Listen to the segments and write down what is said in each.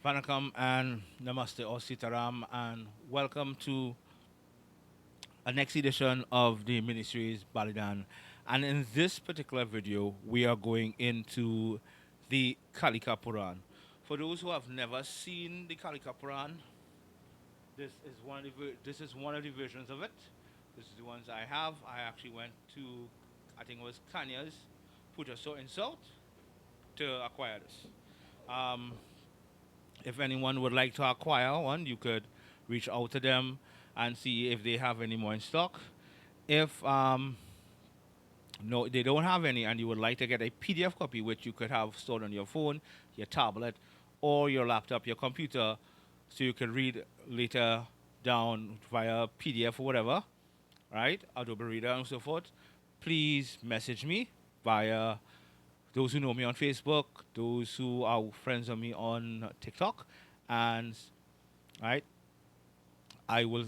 Vanakkam and Namaste or Sitaram, and welcome to a next edition of the miniseries Balidhaan. And in this particular video, we are going into the Kalika Puran. For those who have never seen the Kalika Puran, this is one of the versions of it. This is the ones I have. I actually went to, I think it was Kanya's, Puja So Insult to acquire this. Um, if anyone would like to acquire one, you could reach out to them and see if they have any more in stock. If no, they don't have any, and you would like to get a PDF copy, which you could have stored on your phone, your tablet, or your laptop, your computer, so you can read later down via PDF or whatever, right? Adobe Reader and so forth. Please message me via those who know me on Facebook, those who are friends of me on TikTok, and right, I will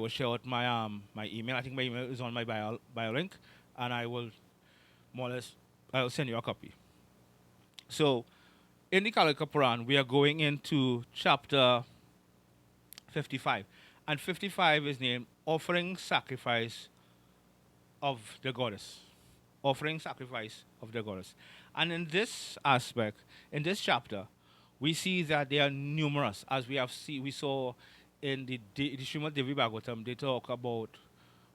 share out my email. I think my email is on my bio link, and I will more or less I'll send you a copy. So in the Kalika Puran, we are going into chapter 55, and 55 is named offering sacrifice of the goddess. Offering sacrifice of the goddess. And in this aspect, in this chapter, we see that they are numerous, as we saw in the Srimad Devi Bhagavatam. They talk about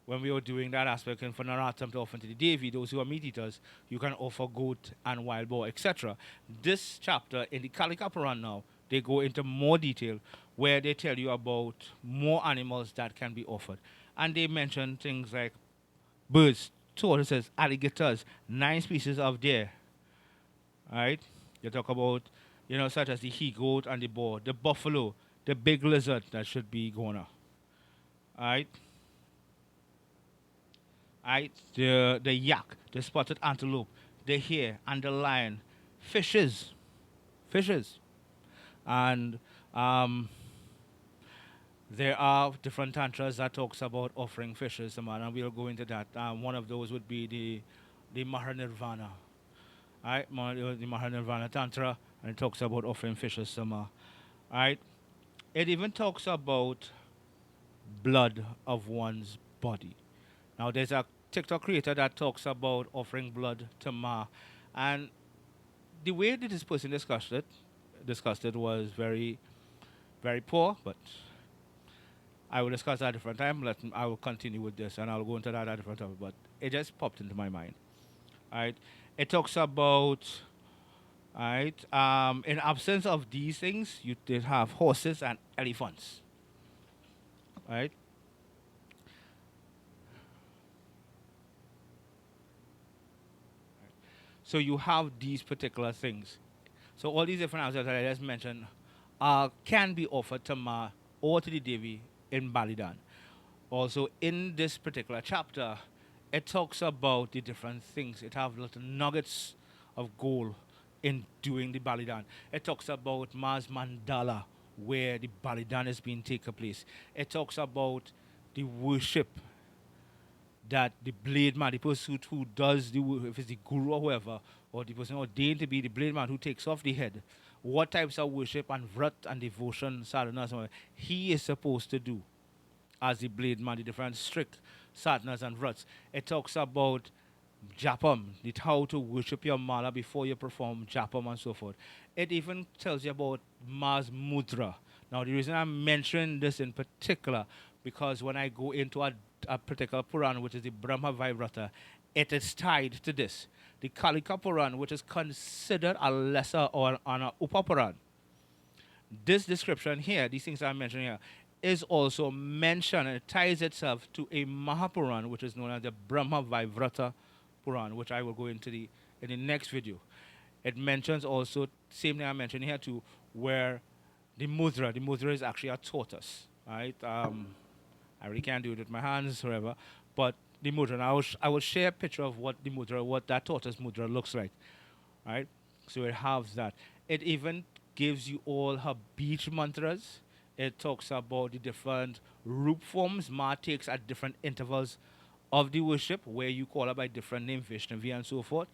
when we were doing that aspect in Fanaratam to offer to the Devi, those who are meat eaters, you can offer goat and wild boar, etc. This chapter in the Kalika Puran now, they go into more detail where they tell you about more animals that can be offered. And they mention things like birds, tortoises, alligators, 9 species of deer. Right? They talk about, such as the he goat and the boar, the buffalo, the big lizard that should be gona. Right? Right? The yak, the spotted antelope, the hare and the lion, fishes, fishes, and um, there are different tantras that talks about offering fishes, man, and we'll go into that. One of those would be the Mahanirvana, right? The Mahanirvana Tantra, and it talks about offering fishes, right? It even talks about blood of one's body. Now, there's a TikTok creator that talks about offering blood to Ma, and the way that this person discussed it was very, very poor. But I will discuss that at a different time. I will continue with this, and I'll go into that at a different time. But it just popped into my mind. Right? It talks about right. In absence of these things, you did have horses and elephants. Right? So you have these particular things. So all these different answers that I just mentioned can be offered to Ma or to the Devi in Balidhaan. Also, in this particular chapter, it talks about the different things. It have little nuggets of gold in doing the Balidhaan. It talks about Ma's mandala, where the Balidhaan is being taken place. It talks about the worship that the blade man, the person who does if it's the guru or whoever, or the person ordained to be the blade man who takes off the head, what types of worship and vrat and devotion, sadhana, he is supposed to do as the blade man, the different strict sadhanas and vrats. It talks about japam, how to worship your mala before you perform japam and so forth. It even tells you about Mars Mudra. Now, the reason I'm mentioning this in particular, because when I go into a particular Puran, which is the Brahma Vibrata, it is tied to this. The Kalika Puran, which is considered a lesser or an Upapuran, this description here, these things I'm mentioning here, is also mentioned and it ties itself to a Mahapuran, which is known as the Brahma Vivrata Puran, which I will go into in the next video. It mentions also, same thing I mentioned here too, where the mudra is actually a tortoise, right? I really can't do it with my hands, whatever, but the mudra, and I will share a picture of what that tortoise mudra looks like, right? So it has that. It even gives you all her beach mantras. It talks about the different root forms Ma takes at different intervals of the worship, where you call her by different name, Vishnavi and so forth.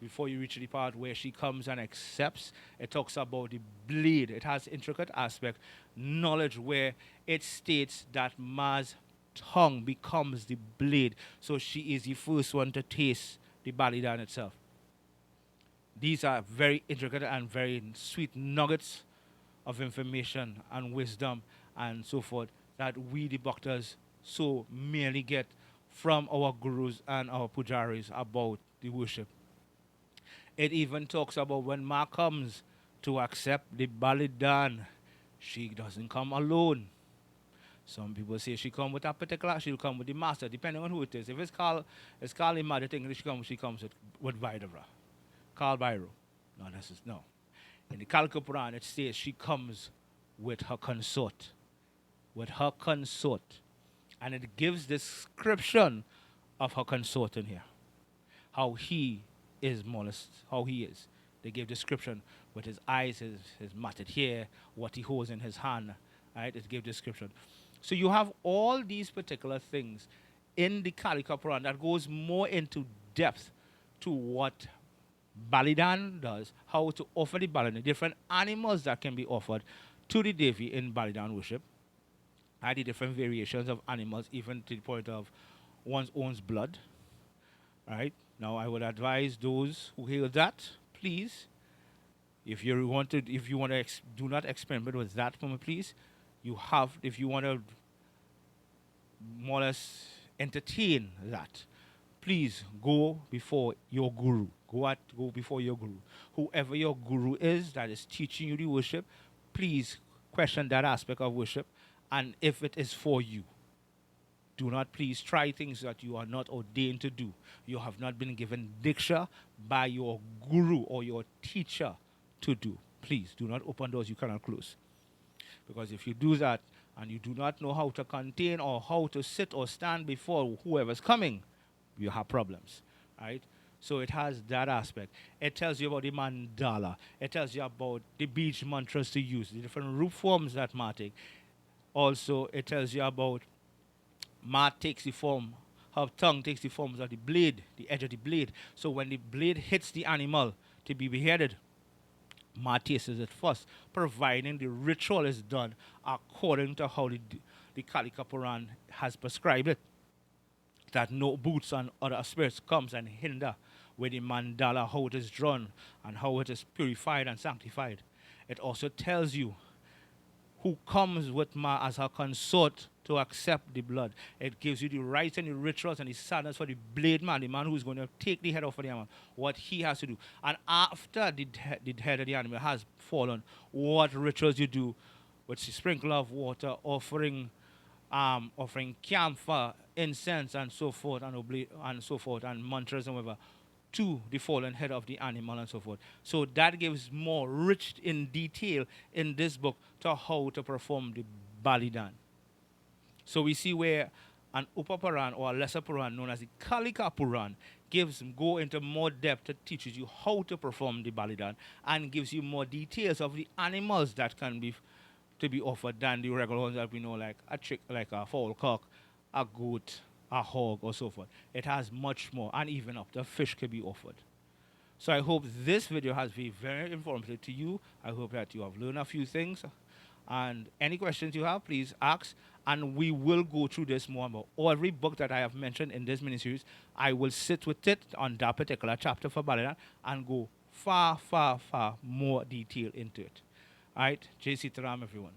before you reach the part where she comes and accepts. It talks about the blade. It has intricate aspect, knowledge where it states that Ma's tongue becomes the blade. So she is the first one to taste the balidhaan itself. These are very intricate and very sweet nuggets of information and wisdom and so forth that we, the bhaktas, so merely get from our gurus and our pujaris about the worship. It even talks about when Ma comes to accept the balidhan, she doesn't come alone. Some people say she come with a particular, she'll come with the master, depending on who it is. If it's called in Mother thing, she comes with Vaidavra. Called Bhairo. No, no. In the Kalika Purana, it says she comes with her consort. With her consort. And it gives description of her consort in here. How he is molest, how he is. They give description with his eyes, his matted hair, what he holds in his hand. Right? It gives description. So you have all these particular things in the Kalika Purana that goes more into depth to what balidhaan does, how to offer the balidhaan, different animals that can be offered to the Devi in balidhaan worship, and the different variations of animals, even to the point of one's own blood. Right? Now, I would advise those who hear that, please, if you want to, do not experiment with that for me, please. If you want to more or less entertain that, please go before your guru. Go before your guru. Whoever your guru is that is teaching you the worship, please question that aspect of worship. And if it is for you, do not please try things that you are not ordained to do. You have not been given diksha by your guru or your teacher to do. Please do not open doors you cannot close. Because if you do that and you do not know how to contain or how to sit or stand before whoever's coming, you have problems. Right? So it has that aspect. It tells you about the mandala. It tells you about the beach mantras to use, the different root forms that Ma take. Also, it tells you about Ma takes the form, her tongue takes the forms of the blade, the edge of the blade. So when the blade hits the animal to be beheaded, Ma tastes it first, providing the ritual is done according to how the Kalika Puran has prescribed it. That no boots and other spirits comes and hinder with the mandala, how it is drawn and how it is purified and sanctified. It also tells you who comes with Ma as her consort to accept the blood. It gives you the rites and the rituals and the sadness for the blade man, the man who's going to take the head off of the animal, what he has to do. And after the head of the animal has fallen, what rituals you do with the sprinkle of water, offering camphor, incense, and so forth, and mantras and whatever, to the fallen head of the animal and so forth. So that gives more rich in detail in this book to how to perform the balidhaan. So we see where an Upapuran or a lesser Puran known as the Kalika Puran go into more depth to teaches you how to perform the balidhaan and gives you more details of the animals that can be to be offered than the regular ones that we know, like a fowl cock, a goat, a hog, or so forth. It has much more, and even up to fish can be offered. So I hope this video has been very informative to you. I hope that you have learned a few things. And any questions you have, please ask. And we will go through this more and more. Every book that I have mentioned in this mini-series, I will sit with it on that particular chapter for balidhaan and go far, far, far more detail into it. All right? Jai Sitaram, everyone.